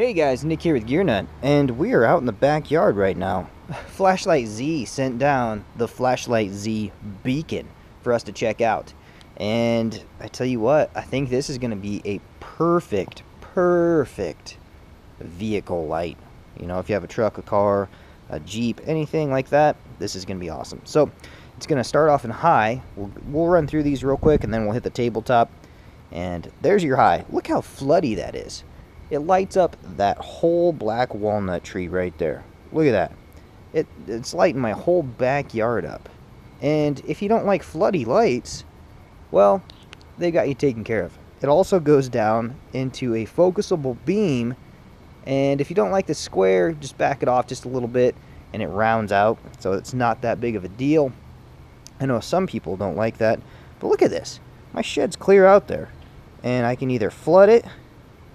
Hey guys, Nick here with GearNut, and we are out in the backyard right now. FlashlightZ sent down the FlashlightZ beacon for us to check out. And I tell you what, I think this is going to be a perfect vehicle light. You know, if you have a truck, a car, a Jeep, anything like that, this is going to be awesome. So, it's going to start off in high. We'll run through these real quick, and then we'll hit the tabletop. And there's your high. Look how floody that is. It lights up that whole black walnut tree right there. Look at that. It's lighting my whole backyard up. And if you don't like floody lights, well, they got you taken care of. It also goes down into a focusable beam, and if you don't like the square, just back it off just a little bit and it rounds out, so it's not that big of a deal. I know some people don't like that, but look at this. My shed's clear out there, and I can either flood it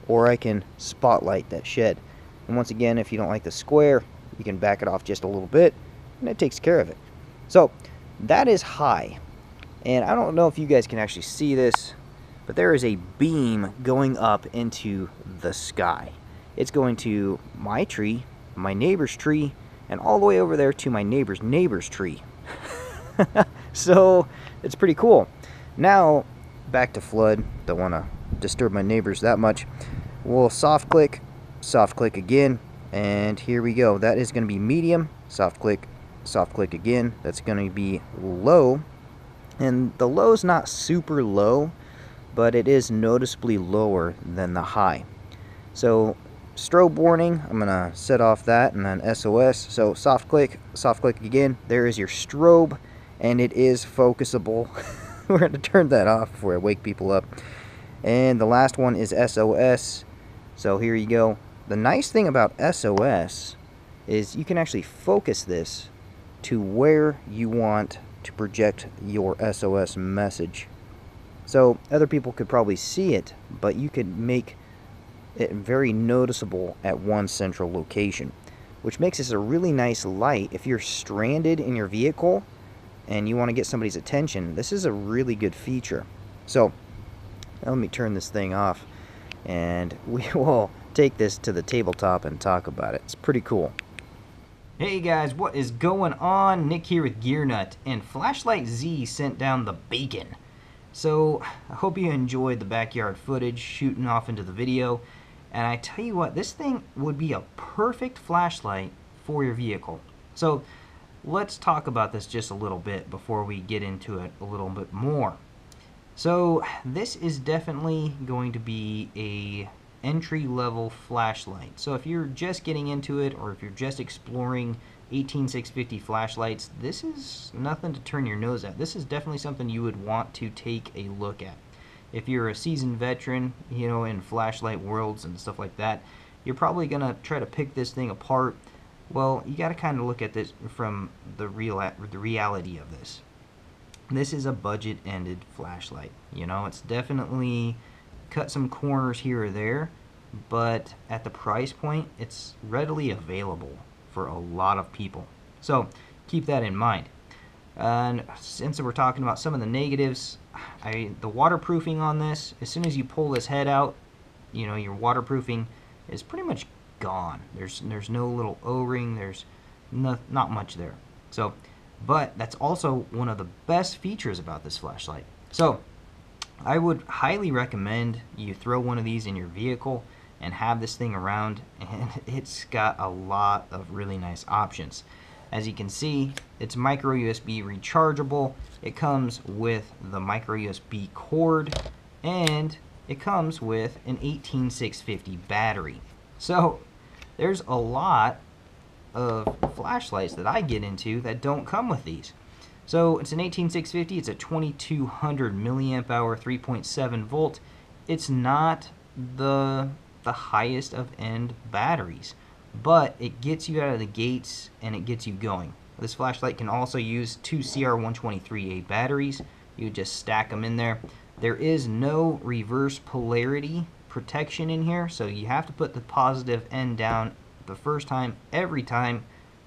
or I can spotlight that shed. And once again, if you don't like the square, you can back it off just a little bit, and it takes care of it. So, that is high. And I don't know if you guys can actually see this, but there is a beam going up into the sky. It's going to my tree, my neighbor's tree, and all the way over there to my neighbor's tree. So, it's pretty cool. Now, back to flood. Don't want to disturb my neighbors that much. We'll soft click again, and here we go. That is going to be medium. Soft click again. That's going to be low, and the low's not super low, but it is noticeably lower than the high. So strobe warning, I'm going to set off that, and then SOS. So soft click again. There is your strobe, and it is focusable. We're going to turn that off before I wake people up. And the last one is SOS. So here you go. The nice thing about SOS is you can actually focus this to where you want to project your SOS message. So other people could probably see it, but you could make it very noticeable at one central location, which makes this a really nice light. If you're stranded in your vehicle and you want to get somebody's attention, this is a really good feature. So now let me turn this thing off, and we will take this to the tabletop and talk about it. It's pretty cool. Hey guys, what is going on? Nick here with GearNut, and FlashlightZ sent down the beacon. So I hope you enjoyed the backyard footage shooting off into the video. And I tell you what, this thing would be a perfect flashlight for your vehicle. So let's talk about this just a little bit before we get into it a little bit more. So this is definitely going to be a entry-level flashlight. So if you're just getting into it, or if you're just exploring 18650 flashlights, this is nothing to turn your nose at. This is definitely something you would want to take a look at. If you're a seasoned veteran, you know, in flashlight worlds and stuff like that, you're probably gonna try to pick this thing apart. Well, you got to kind of look at this from the reality of this. This is a budget-ended flashlight. You know, it's definitely cut some corners here or there, but at the price point, it's readily available for a lot of people. So keep that in mind. And since we're talking about some of the negatives, the waterproofing on this, as soon as you pull this head out, you know, your waterproofing is pretty much gone. There's no little O-ring. There's not much there. So, but that's also one of the best features about this flashlight. So I would highly recommend you throw one of these in your vehicle and have this thing around, and it's got a lot of really nice options. As you can see, it's micro USB rechargeable. It comes with the micro USB cord, and it comes with an 18650 battery. So there's a lot of flashlights that I get into that don't come with these. So it's an 18650, it's a 2200 milliamp hour, 3.7 volt. It's not the highest of end batteries, but it gets you out of the gates and it gets you going. This flashlight can also use two CR123A batteries. You just stack them in there. There is no reverse polarity protection in here, so you have to put the positive end down the first time, every time,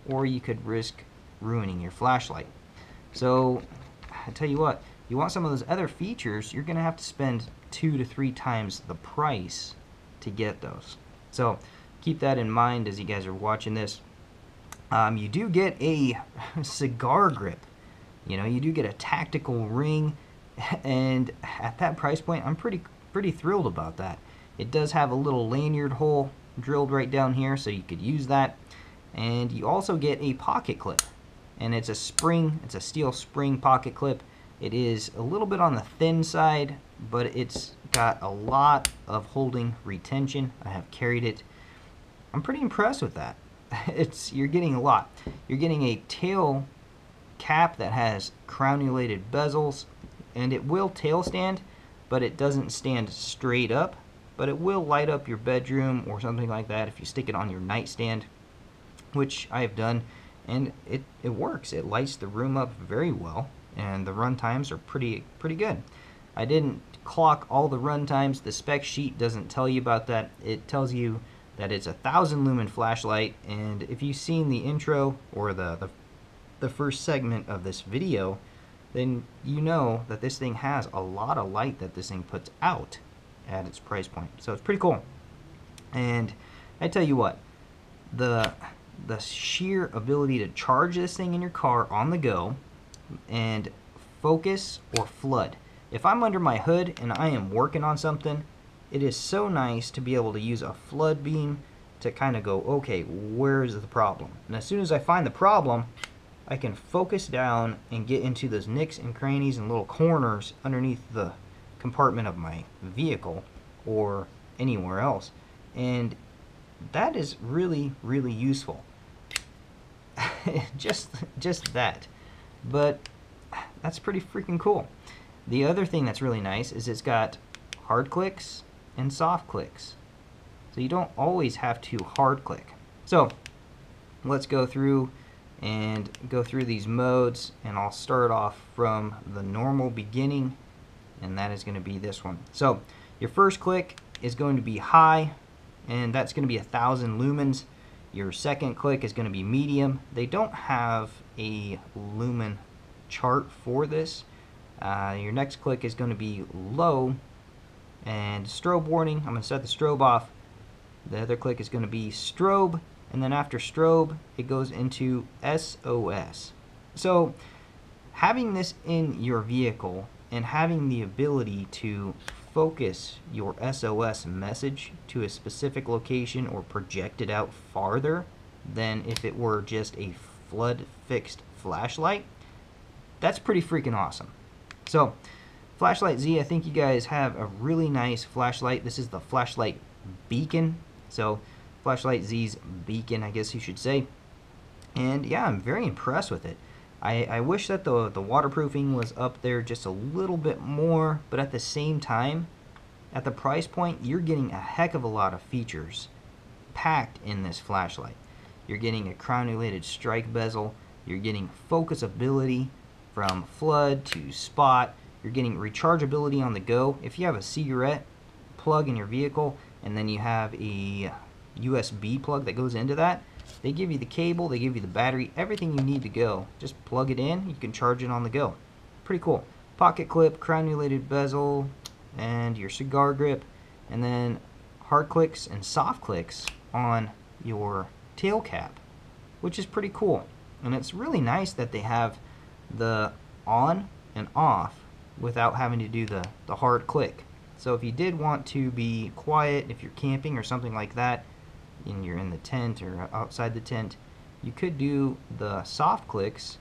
or you could risk ruining your flashlight. So I tell you what, you want some of those other features, you're gonna have to spend 2 to 3 times the price to get those. So keep that in mind as you guys are watching this. You do get a cigar grip. You know, you do get a tactical ring, and at that price point, I'm pretty thrilled about that. It does have a little lanyard hole drilled right down here, so you could use that. And you also get a pocket clip, and it's a steel spring pocket clip. It is a little bit on the thin side, but it's got a lot of holding retention. I have carried it. I'm pretty impressed with that. You're getting a lot. You're getting a tail cap that has crenulated bezels, and it will tail stand, but it doesn't stand straight up, but it will light up your bedroom or something like that if you stick it on your nightstand, which I have done, and it works. It lights the room up very well, and the run times are pretty good. I didn't clock all the run times. The spec sheet doesn't tell you about that. It tells you that it's a 1,000 lumen flashlight, and if you've seen the intro or the first segment of this video, then you know that this thing has a lot of light that this thing puts out at its price point. So it's pretty cool. And I tell you what, the sheer ability to charge this thing in your car on the go and focus or flood. If I'm under my hood and I am working on something, it is so nice to be able to use a flood beam to kind of go, okay, where's the problem? And as soon as I find the problem, I can focus down and get into those nicks and crannies and little corners underneath the compartment of my vehicle or anywhere else. And that is really, really useful. just that. But that's pretty freaking cool. The other thing that's really nice is it's got hard clicks and soft clicks. So you don't always have to hard click. So let's go through these modes, and I'll start off from the normal beginning, and that is going to be this one. So your first click is going to be high, and that's going to be 1,000 lumens. Your second click is going to be medium. They don't have a lumen chart for this. Your next click is going to be low, and strobe warning, I'm going to set the strobe off. The other click is going to be strobe, and then after strobe it goes into SOS. So having this in your vehicle and having the ability to focus your SOS message to a specific location or project it out farther than if it were just a flood fixed flashlight, that's pretty freaking awesome. So FlashlightZ, I think you guys have a really nice flashlight. This is the flashlight beacon. So FlashlightZ's beacon, I guess you should say. And yeah, I'm very impressed with it. I wish that the waterproofing was up there just a little bit more, but at the same time, at the price point, you're getting a heck of a lot of features packed in this flashlight. You're getting a crenulated strike bezel, you're getting focus ability from flood to spot, you're getting rechargeability on the go. If you have a cigarette plug in your vehicle and then you have a USB plug that goes into that, they give you the cable, they give you the battery, everything you need to go. Just plug it in, you can charge it on the go. Pretty cool. Pocket clip, crenulated bezel, and your cigar grip, and then hard clicks and soft clicks on your tail cap, which is pretty cool. And it's really nice that they have the on and off without having to do the hard click. So if you did want to be quiet, if you're camping or something like that, and you're in the tent or outside the tent, you could do the soft clicks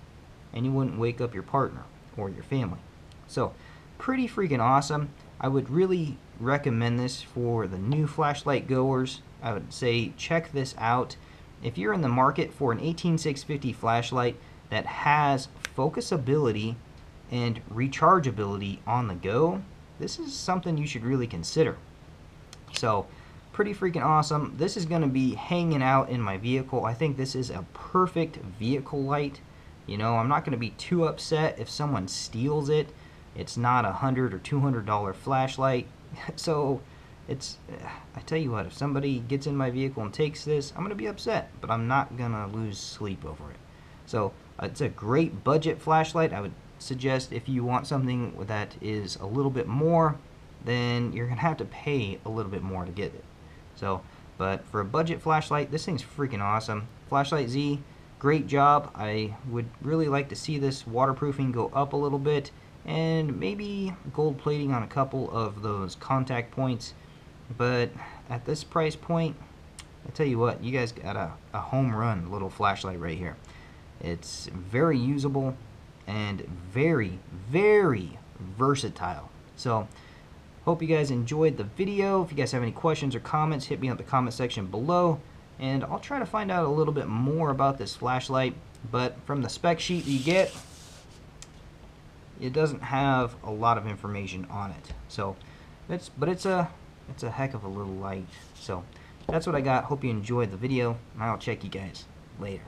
and you wouldn't wake up your partner or your family. So pretty freaking awesome. I would really recommend this for the new flashlight goers. I would say check this out. If you're in the market for an 18650 flashlight that has focusability and rechargeability on the go, this is something you should really consider. So pretty freaking awesome. This is going to be hanging out in my vehicle. I think this is a perfect vehicle light. You know, I'm not going to be too upset if someone steals it. It's not $100 or $200 flashlight. So it's, I tell you what, if somebody gets in my vehicle and takes this, I'm going to be upset, but I'm not going to lose sleep over it. So it's a great budget flashlight. I would suggest if you want something that is a little bit more, then you're going to have to pay a little bit more to get it. So But for a budget flashlight, this thing's freaking awesome. FlashlightZ, great job. I would really like to see this waterproofing go up a little bit, and maybe gold plating on a couple of those contact points. But at this price point, I tell you what, you guys got a home run little flashlight right here. It's very usable and very, very versatile. So hope you guys enjoyed the video. If you guys have any questions or comments, hit me up in the comment section below, and I'll try to find out a little bit more about this flashlight. But from the spec sheet you get, it doesn't have a lot of information on it. So it's a heck of a little light. So that's what I got. Hope you enjoyed the video, and I'll check you guys later.